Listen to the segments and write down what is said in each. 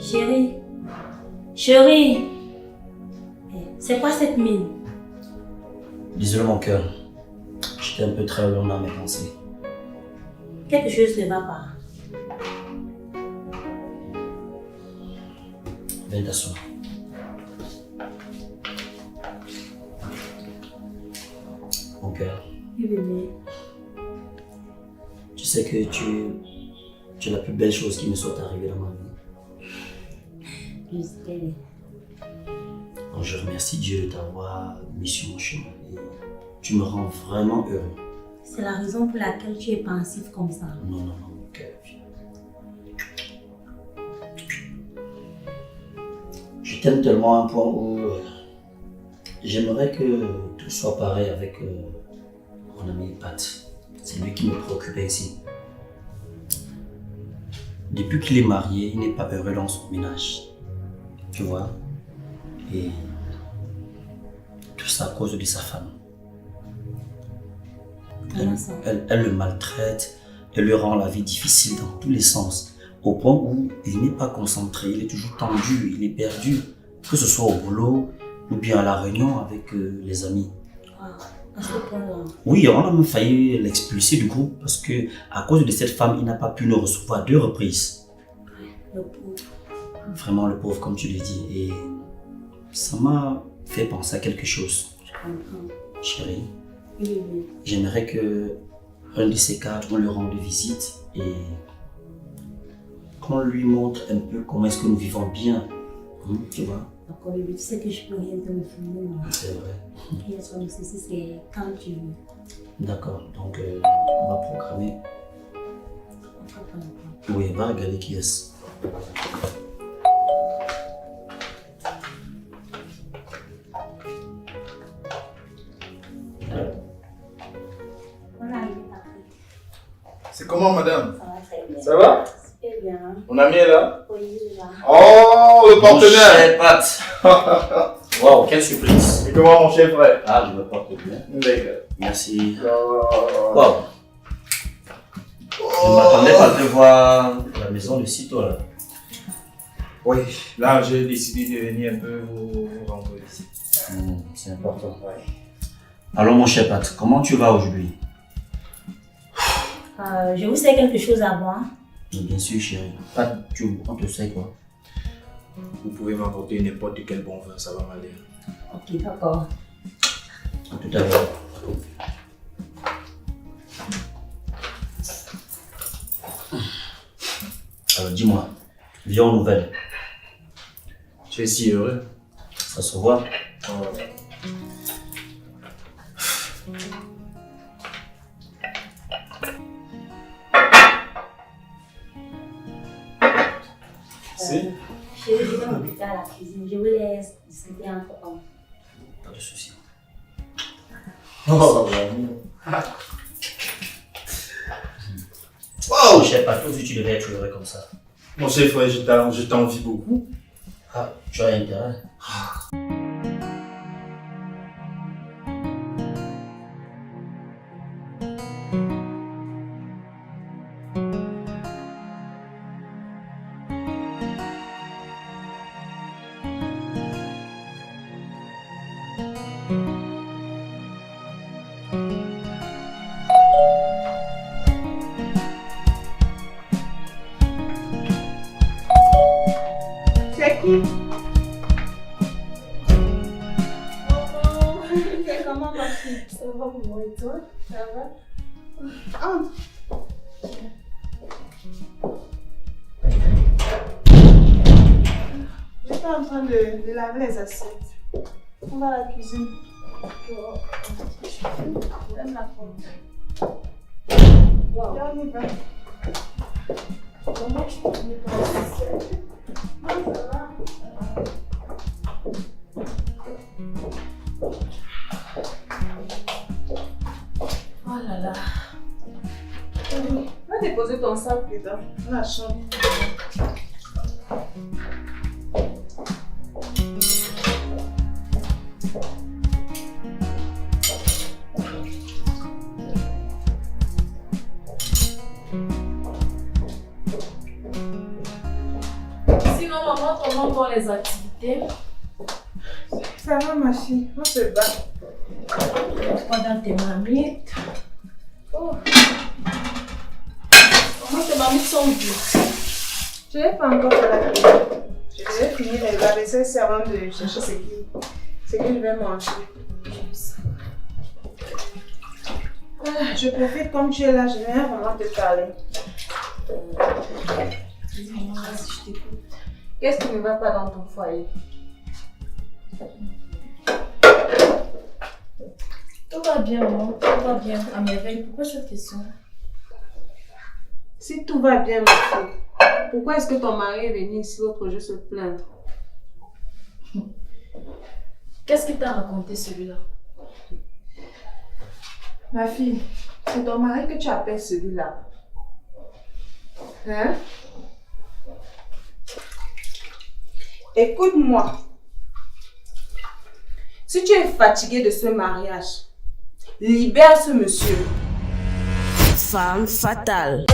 Chérie, chérie, c'est quoi cette mine? Désolé mon cœur, j'étais un peu très loin dans mes pensées. Quelque chose ne va pas. Viens t'asseoir. Mon cœur, Oui, bébé. tu sais que tu es la plus belle chose qui me soit arrivée dans ma vie. Je sais. Donc je remercie Dieu de t'avoir mis sur mon chemin et tu me rends vraiment heureux. C'est la raison pour laquelle tu es pensif comme ça. Non, non, non, mon cœur. Je t'aime tellement à un point où j'aimerais que tout soit pareil avec mon ami Pat. C'est lui qui me préoccupait ici. Depuis qu'il est marié, il n'est pas heureux dans son ménage. Tu vois? Et tout ça à cause de sa femme. Elle le maltraite, elle lui rend la vie difficile dans tous les sens. Au point où il n'est pas concentré, il est toujours tendu, il est perdu. Que ce soit au boulot ou bien à la réunion avec les amis. À ce point-là. Oui, on a même failli l'expulser du groupe parce que à cause de cette femme, il n'a pas pu nous recevoir à 2 reprises. Le pauvre. Vraiment le pauvre comme tu l'as dit. Et ça m'a fait penser à quelque chose. Je comprends. Chérie, Oui, bébé. j'aimerais que un de ces quatre, on lui rende visite et qu'on lui montre un peu comment est-ce que nous vivons bien. Tu vois? D'accord, bébé, tu sais que je peux rien te le filmer. C'est vrai. Et ce ceci, c'est quand tu veux. D'accord, donc on va programmer. On fera pas longtemps. Oui, va regarder qui est-ce. On arrive, Patrick. C'est comment, madame? Ça va très bien. Ça va? Super bien. Mon ami est là? Oui, il est là. Oh, le Mon partenaire! cher Pat. Waouh, quelle surprise. Et comment, mon cher frère? Ah, je me porte bien. D'accord. Merci. Oh. Waouh. Je ne m'attendais pas à te voir à la maison de sitôt là. Oui, là, j'ai décidé de venir un peu vous rendre ici. C'est important. Ouais. Alors mon cher Pat, comment tu vas aujourd'hui? Je vous sais quelque chose à boire. Bien sûr chérie. Pat, on te sait quoi? Vous pouvez m'apporter n'importe quel bon vin, ça va m'aller. Ok, d'accord. À tout à l'heure. Alors dis-moi, viens aux nouvelles. Tu es si heureux. Ça se voit? Oh. Si? Je vais m'occuper à la cuisine. Je vous laisse discuter entre hommes. Pas de soucis. Oh, Wow, cher Pat, toi aussi tu devrais être heureux comme ça. mon cher frère, je t'envie beaucoup. Ah, tu as intérêt. C'est qui? C'est comment ma fille? Ça va maman et toi? Ça va? Entre. J'étais en train de laver les assiettes. On va à la cuisine. J'aime la forme. Wow. Là, on y va. Comment je peux venir dans les assiettes? Ah, ça va. Oh là là. Va déposer ton sac dedans, dans la chambre. Sinon, maman, comment vont les activités? Ça va, ma fille, on se bat. Pas dans tes marmites. Oh. Comment tes marmites sont dures? Je n'ai pas encore fait la cuisine. Je vais finir la vaisselle avant de chercher ce que je vais manger. Ah, je profite comme tu es là, je viens vraiment te parler. Dis-moi, vas-y, je t'écoute. Qu'est-ce qui ne va pas dans ton foyer? Tout va bien, maman. Tout va bien. À merveille. Pourquoi cette question? Si tout va bien, ma fille, pourquoi est-ce que ton mari est venu ici l'autre jour se plaindre? Qu'est-ce qu'il t'a raconté celui-là? Ma fille, c'est ton mari que tu appelles celui-là. Hein? Écoute-moi. Si tu es fatigué de ce mariage, libère ce monsieur. Femme fatale.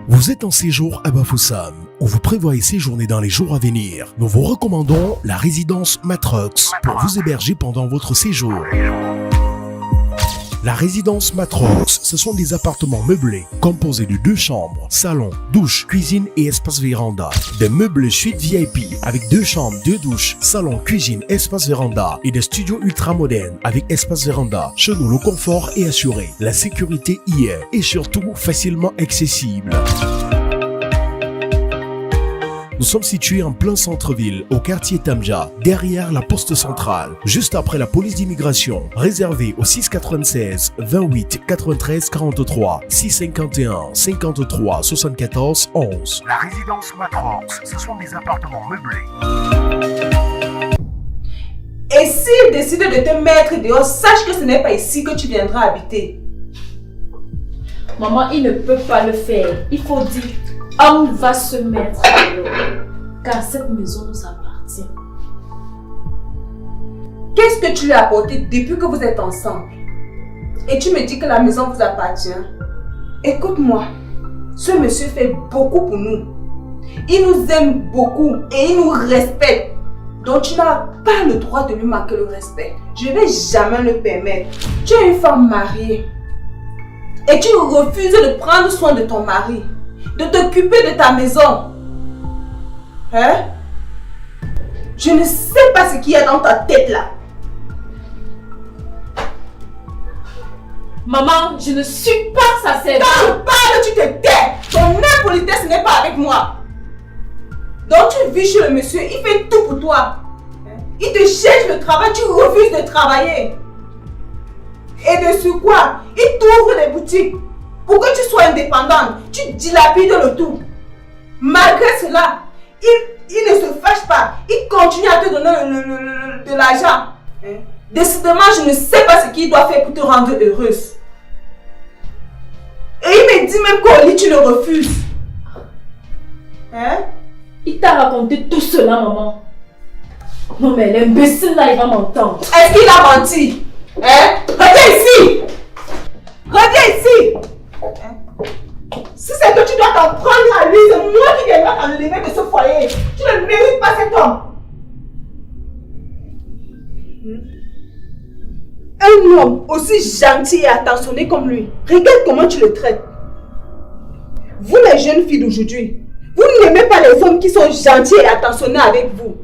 Vous êtes en séjour à Bafoussam, où vous prévoyez séjourner dans les jours à venir. Nous vous recommandons la résidence Matrox pour vous héberger pendant votre séjour. La résidence Matrox, ce sont des appartements meublés, composés de 2 chambres, salon, douche, cuisine et espace véranda. Des meubles suite VIP avec 2 chambres, 2 douches, salon, cuisine, espace véranda et des studios ultramodernes avec espace véranda. Chez nous, le confort est assuré, la sécurité y est et surtout facilement accessible. Nous sommes situés en plein centre-ville, au quartier Tamja, derrière la poste centrale, juste après la police d'immigration. Réservé au 696 28 93 43 651 53 74 11. La résidence Matrox, ce sont des appartements meublés. Et s'il décide de te mettre dehors, sache que ce n'est pas ici que tu viendras habiter. Maman, il ne peut pas le faire. Il faut dire, homme va se mettre dehors. Car cette maison nous appartient. Qu'est-ce que tu lui as apporté depuis que vous êtes ensemble? Et tu me dis que la maison vous appartient? Écoute-moi, ce monsieur fait beaucoup pour nous. Il nous aime beaucoup et il nous respecte. Donc tu n'as pas le droit de lui manquer le respect. Je ne vais jamais le permettre. Tu es une femme mariée. Et tu refuses de prendre soin de ton mari, de t'occuper de ta maison. Hein? Je ne sais pas ce qu'il y a dans ta tête là. Maman, je ne suis pas sa servante. Quand je parle, tu te tais. Ton impolitesse n'est pas avec moi. Donc tu vis chez le monsieur, il fait tout pour toi. Il te cherche le travail, tu refuses de travailler. Et de ce quoi? Il t'ouvre les boutiques pour que tu sois indépendante. Tu dilapides le tout. Malgré cela, il ne se fâche pas. Il continue à te donner de l'argent. Décidément, je ne sais pas ce qu'il doit faire pour te rendre heureuse. Et il me dit même qu'au lit, tu le refuses. Hein? Il t'a raconté tout cela, maman. Non mais l'imbécile là, il va m'entendre. Est-ce qu'il a menti? Hein? Reviens ici! Reviens ici! Hein? Si c'est que tu dois t'en prendre à lui, c'est moi qui viendrai t'enlever de ce foyer. Tu ne mérites pas cet homme. Un homme aussi gentil et attentionné comme lui, regarde comment tu le traites. Vous les jeunes filles d'aujourd'hui, vous n'aimez pas les hommes qui sont gentils et attentionnés avec vous.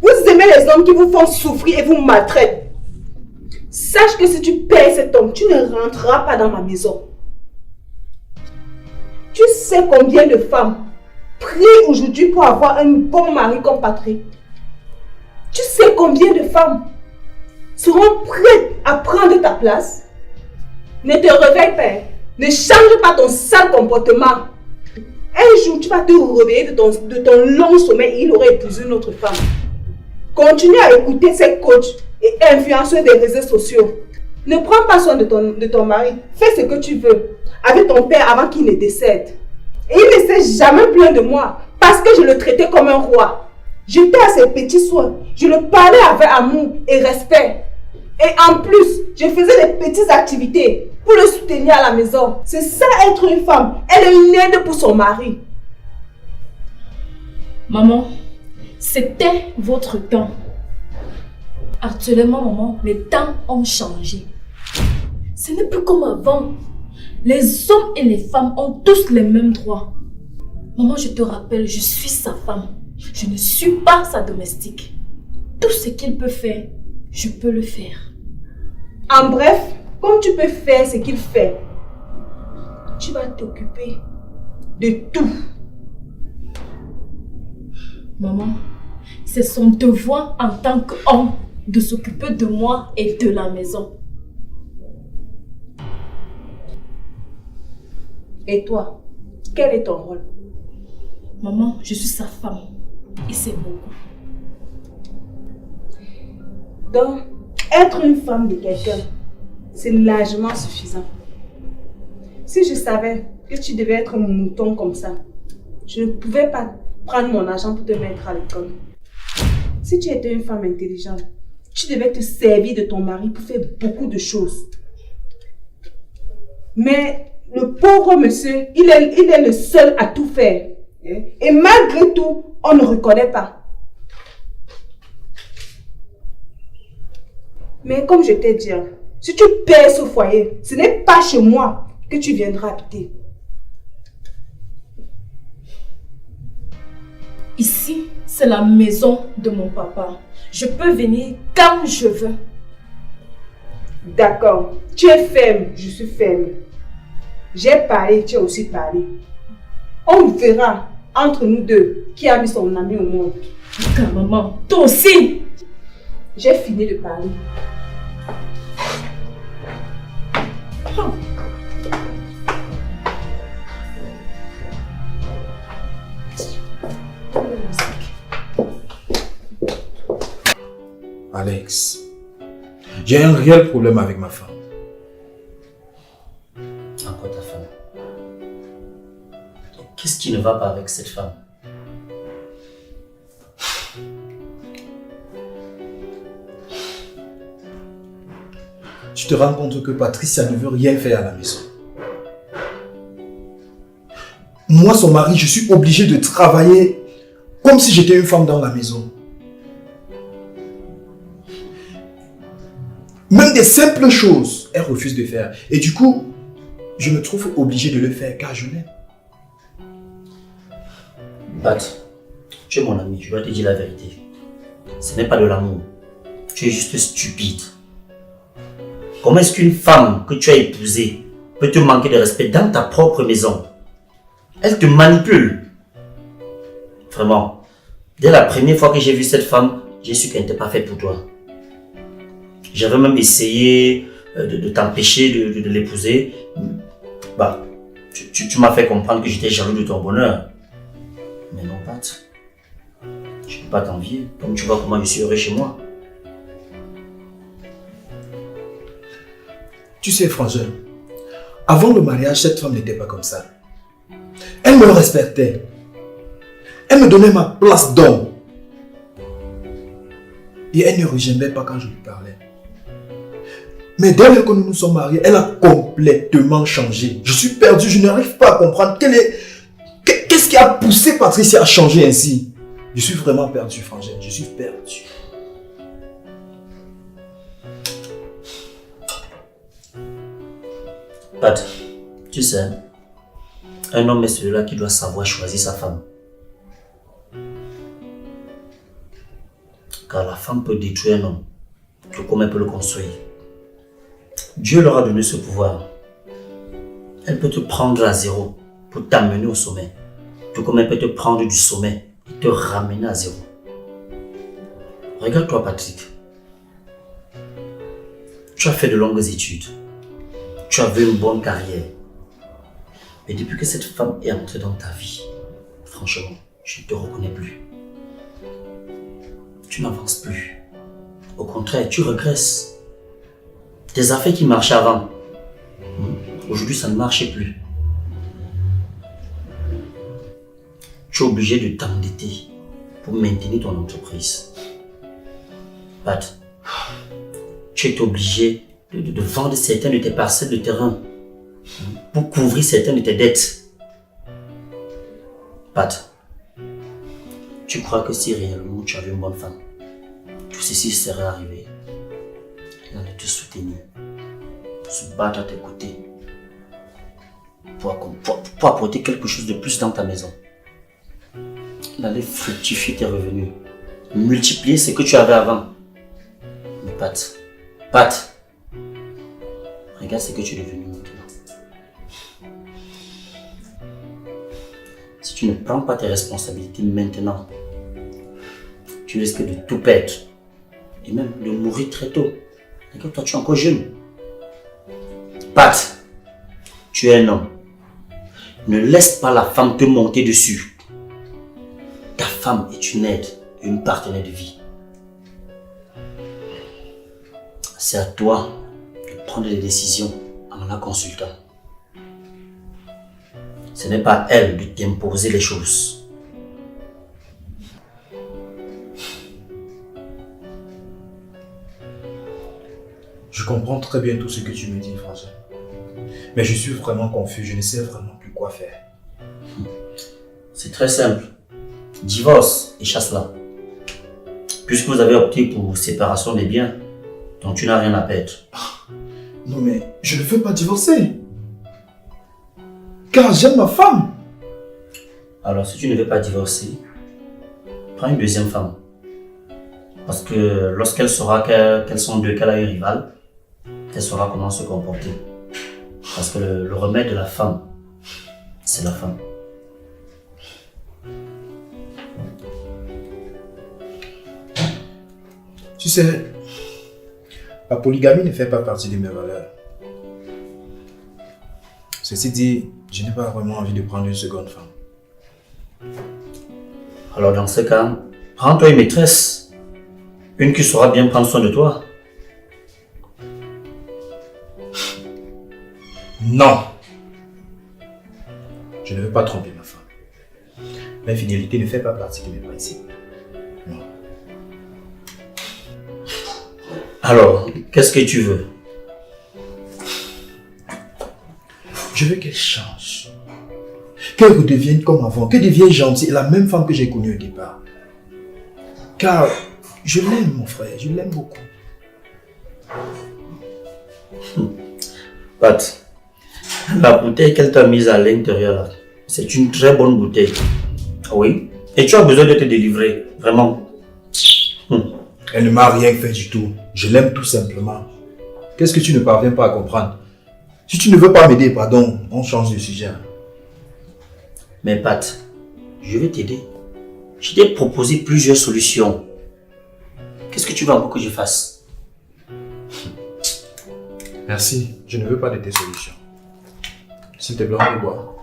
Vous aimez les hommes qui vous font souffrir et vous maltraitent. Sache que si tu payes cet homme, tu ne rentreras pas dans ma maison. Tu sais combien de femmes prie aujourd'hui pour avoir un bon mari comme Patrick. Tu sais combien de femmes seront prêtes à prendre ta place? Ne te réveille pas. Ne change pas ton sale comportement. Un jour, tu vas te réveiller de ton long sommeil et il aurait épousé une autre femme. Continue à écouter ces coachs et influenceurs des réseaux sociaux. Ne prends pas soin de ton mari. Fais ce que tu veux avec ton père avant qu'il ne décède. Et il ne s'est jamais plaint de moi parce que je le traitais comme un roi. J'étais à ses petits soins. Je le parlais avec amour et respect. Et en plus, je faisais des petites activités pour le soutenir à la maison. C'est ça être une femme. Elle est une aide pour son mari. Maman, c'était votre temps. Actuellement, maman, les temps ont changé. Ce n'est plus comme avant. Les hommes et les femmes ont tous les mêmes droits. Maman, je te rappelle, je suis sa femme. Je ne suis pas sa domestique. Tout ce qu'il peut faire, je peux le faire. En bref, comme tu peux faire ce qu'il fait, tu vas t'occuper de tout. Maman, c'est son devoir en tant qu'homme de s'occuper de moi et de la maison. Et toi, quel est ton rôle? Maman, je suis sa femme. Et c'est beaucoup. Donc, être une femme de quelqu'un, c'est largement suffisant. Si je savais que tu devais être mon mouton comme ça, je ne pouvais pas prendre mon argent pour te mettre à l'école. Si tu étais une femme intelligente, tu devais te servir de ton mari pour faire beaucoup de choses. Mais le pauvre monsieur, il est le seul à tout faire. Et malgré tout, on ne reconnaît pas. Mais comme je t'ai dit, si tu perds ce foyer, ce n'est pas chez moi que tu viendras habiter. Ici, c'est la maison de mon papa. Je peux venir quand je veux. D'accord. Tu es ferme, je suis ferme. J'ai parlé, tu as aussi parlé. On verra entre nous deux qui a mis son ami au monde. Car maman, toi aussi. J'ai fini de parler. Oh. Alex, j'ai un réel problème avec ma femme. Encore ta femme. Qu'est-ce qui ne va pas avec cette femme? Tu te rends compte que Patricia ne veut rien faire à la maison. Moi, son mari, je suis obligé de travailler comme si j'étais une femme dans la maison. Même des simples choses, elle refuse de faire. Et du coup, je me trouve obligé de le faire car je l'aime. Pat, tu es mon ami, je dois te dire la vérité. Ce n'est pas de l'amour. Tu es juste stupide. Comment est-ce qu'une femme que tu as épousée peut te manquer de respect dans ta propre maison? Elle te manipule. Vraiment. Dès la première fois que j'ai vu cette femme, j'ai su qu'elle n'était pas faite pour toi. J'avais même essayé de t'empêcher de l'épouser. Bah, tu m'as fait comprendre que j'étais jaloux de ton bonheur. Mais non, Pat. Je ne peux pas t'envier. Comme tu vois comment je suis heureux chez moi. Tu sais, frangin, avant le mariage, cette femme n'était pas comme ça. Elle me respectait. Elle me donnait ma place d'homme. Et elle ne rejetait pas quand je lui parlais. Mais dès que nous nous sommes mariés, elle a complètement changé. Je suis perdu, je n'arrive pas à comprendre qu'est-ce qui a poussé Patricia à changer ainsi. Je suis vraiment perdu, frangin, je suis perdu. Pat, tu sais, un homme est celui-là qui doit savoir choisir sa femme. Car la femme peut détruire un homme, tout comme elle peut le construire. Dieu leur a donné ce pouvoir. Elle peut te prendre à zéro pour t'amener au sommet, tout comme elle peut te prendre du sommet et te ramener à zéro. Regarde-toi, Patrick. Tu as fait de longues études. Tu avais une bonne carrière. Mais depuis que cette femme est entrée dans ta vie, franchement, je ne te reconnais plus. Tu n'avances plus. Au contraire, tu regresses. Tes affaires qui marchaient avant, aujourd'hui, ça ne marche plus. Tu es obligé de t'endetter pour maintenir ton entreprise. Pat, tu es obligé de vendre certaines de tes parcelles de terrain pour couvrir certaines de tes dettes. Pat, tu crois que si réellement tu avais une bonne femme, tout ceci serait arrivé? Elle allait te soutenir, se battre à tes côtés pour apporter quelque chose de plus dans ta maison. Elle allait fructifier tes revenus, multiplier ce que tu avais avant. Mais Pat, regarde ce que tu es devenu maintenant. Si tu ne prends pas tes responsabilités maintenant, tu risques de tout perdre et même de mourir très tôt. Regarde, toi, tu es encore jeune. Pat, tu es un homme. Ne laisse pas la femme te monter dessus. Ta femme est une aide et une partenaire de vie. C'est à toi de prendre des décisions en la consultant. Ce n'est pas à elle de t'imposer les choses. Je comprends très bien tout ce que tu me dis, François. Mais je suis vraiment confus, je ne sais vraiment plus quoi faire. C'est très simple. Divorce et chasse-la. Puisque vous avez opté pour séparation des biens, donc tu n'as rien à perdre. Non mais, je ne veux pas divorcer. Car j'aime ma femme. Alors si tu ne veux pas divorcer, prends une deuxième femme. Parce que lorsqu'elle saura qu'elles sont deux, qu'elle a une rivale, elle saura comment se comporter. Parce que le remède de la femme, c'est la femme. Tu sais, la polygamie ne fait pas partie de mes valeurs. Ceci dit, je n'ai pas vraiment envie de prendre une seconde femme. Alors dans ce cas, prends-toi une maîtresse. Une qui saura bien prendre soin de toi. Non. Je ne veux pas tromper ma femme. L'infidélité ne fait pas partie de mes principes. Non. Alors, qu'est-ce que tu veux? Je veux qu'elle change. Qu'elle redevienne comme avant. Qu'elle devienne gentille. La même femme que j'ai connue au départ. Car je l'aime, mon frère. Je l'aime beaucoup. Pat, la bouteille qu'elle t'a mise à l'intérieur là, c'est une très bonne bouteille. Oui. Et tu as besoin de te délivrer. Vraiment. Elle ne m'a rien fait du tout. Je l'aime tout simplement. Qu'est-ce que tu ne parviens pas à comprendre? Si tu ne veux pas m'aider, pardon, on change de sujet. Mais Pat, je vais t'aider. Je t'ai proposé plusieurs solutions. Qu'est-ce que tu veux encore que je fasse? Merci, je ne veux pas de tes solutions. S'il te plaît, on peut boire.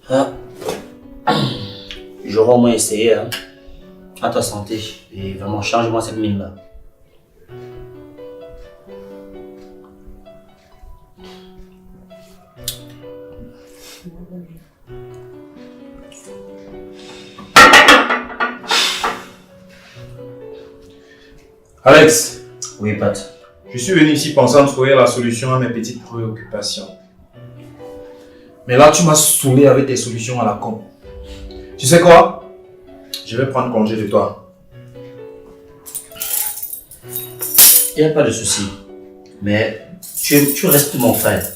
Ah. J'aurais au moins essayé, hein. À ta santé. Et vraiment, change-moi cette mine-là. Alex, Oui, Pat. je suis venu ici pensant trouver la solution à mes petites préoccupations. Mais là, tu m'as saoulé avec tes solutions à la con. Tu sais quoi? Je vais prendre congé de toi. Il n'y a pas de souci. Mais tu restes mon frère.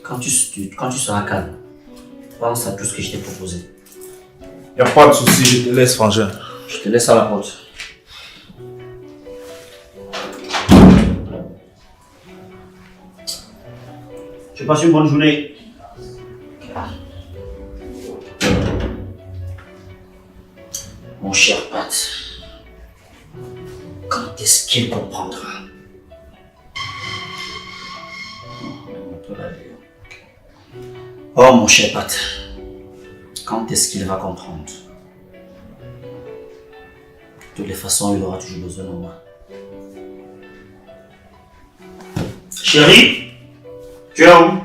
Quand tu seras calme, pense à tout ce que je t'ai proposé. Il n'y a pas de souci, je te laisse, frangin. Je te laisse à la porte. Je passe une bonne journée. Mon cher Pat, quand est-ce qu'il comprendra? Oh mon cher Pat, quand est-ce qu'il va comprendre? De toutes les façons, il aura toujours besoin de moi. Chérie, tu es où?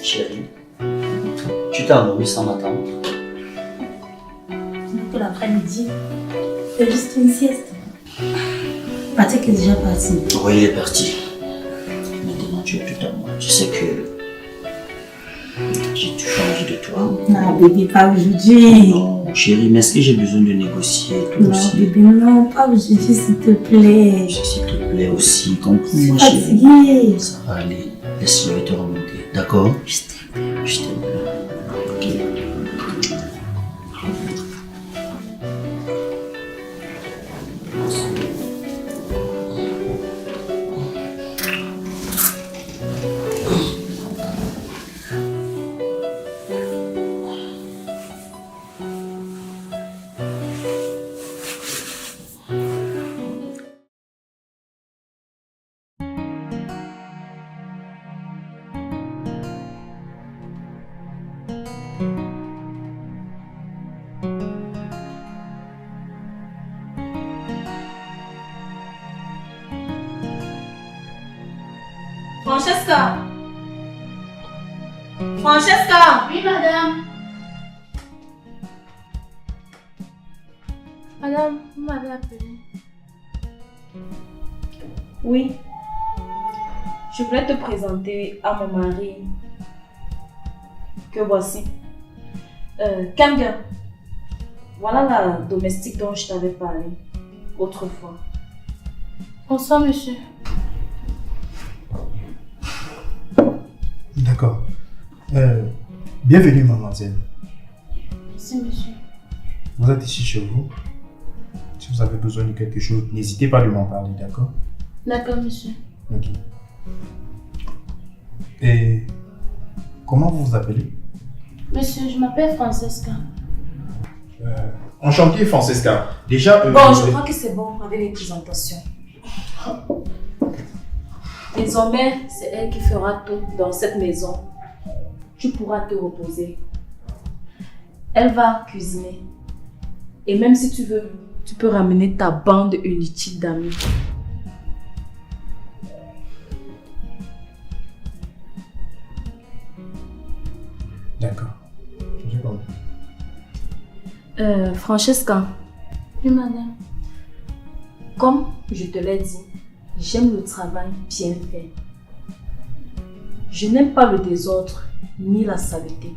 Chérie, tu t'es endormie sans m'attendre. Pour l'après-midi, c'est juste une sieste. Patrick est déjà parti. Oui, il est parti. Maintenant, tu es tout à moi. Tu sais que j'ai toujours envie de toi. Non, bébé, pas aujourd'hui. Non, chérie, mais est-ce que j'ai besoin de négocier toi Non, aussi? bébé, non, pas aujourd'hui, s'il te plaît. S'il te plaît aussi, comprends-moi, Je suis chérie. fatiguée. Ça va aller. Laisse-le te remonter. D'accord? Je t'aime. Je t'aime. Ok. Francesca! Francesca! Oui, madame. Madame, vous m'avez appelé. Oui. Je voulais te présenter à mon mari. Que voici. Kanga. Voilà la domestique dont je t'avais parlé autrefois. Bonsoir, monsieur. D'accord. Bienvenue, mademoiselle. Merci, monsieur. Vous êtes ici chez vous. Si vous avez besoin de quelque chose, n'hésitez pas à m'en parler, d'accord? D'accord, monsieur. Ok. Et comment vous vous appelez? Monsieur, je m'appelle Francesca. Enchanté, Francesca. Déjà, Bon, je crois que c'est bon avec les présentations. Désormais, c'est elle qui fera tout dans cette maison. Tu pourras te reposer. Elle va cuisiner. Et même si tu veux, tu peux ramener ta bande inutile d'amis. D'accord. J'ai compris. Francesca, Oui, madame. comme je te l'ai dit, j'aime le travail bien fait. Je n'aime pas le désordre ni la saleté.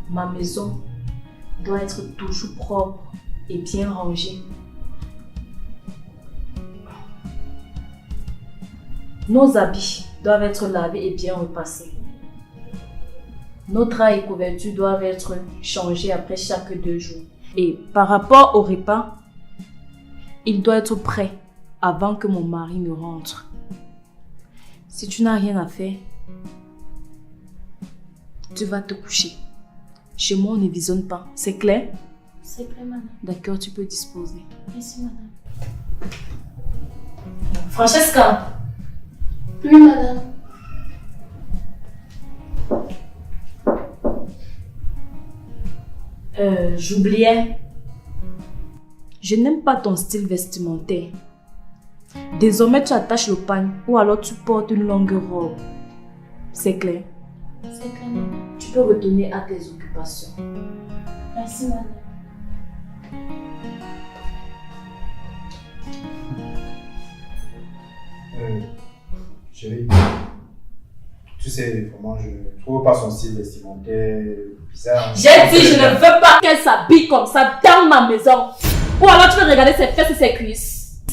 Ma maison doit être toujours propre et bien rangée. Nos habits doivent être lavés et bien repassés. Nos draps et couvertures doivent être changés après chaque 2 jours. Et par rapport au repas, il doit être prêt avant que mon mari ne rentre. Si tu n'as rien à faire, tu vas te coucher. Chez moi, on ne visionne pas. C'est clair? C'est clair, madame. D'accord, tu peux disposer. Merci, madame. Francesca, Oui, madame. J'oubliais. Je n'aime pas ton style vestimentaire. Désormais, tu attaches le pagne ou alors tu portes une longue robe. C'est clair? C'est clair, maman. Tu peux retourner à tes occupations. Merci, madame. Chérie, tu sais, vraiment, je ne trouve pas son style vestimentaire bizarre. J'ai dit, je ne veux pas qu'elle s'habille comme ça dans ma maison. Ou alors tu veux regarder ses fesses et ses cuisses.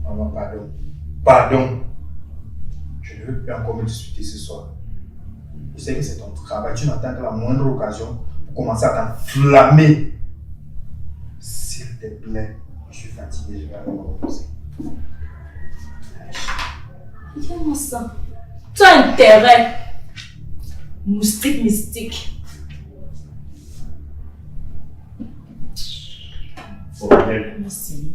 Maman, pardon. Pardon. Je ne veux plus encore me disputer ce soir. Je sais que c'est ton travail. Tu n'attends que la moindre occasion pour commencer à t'enflammer. S'il te plaît, je suis fatigué, je vais aller me reposer. Viens-moi ça. Tu as intérêt. Moustique mystique. Bordel. Merci.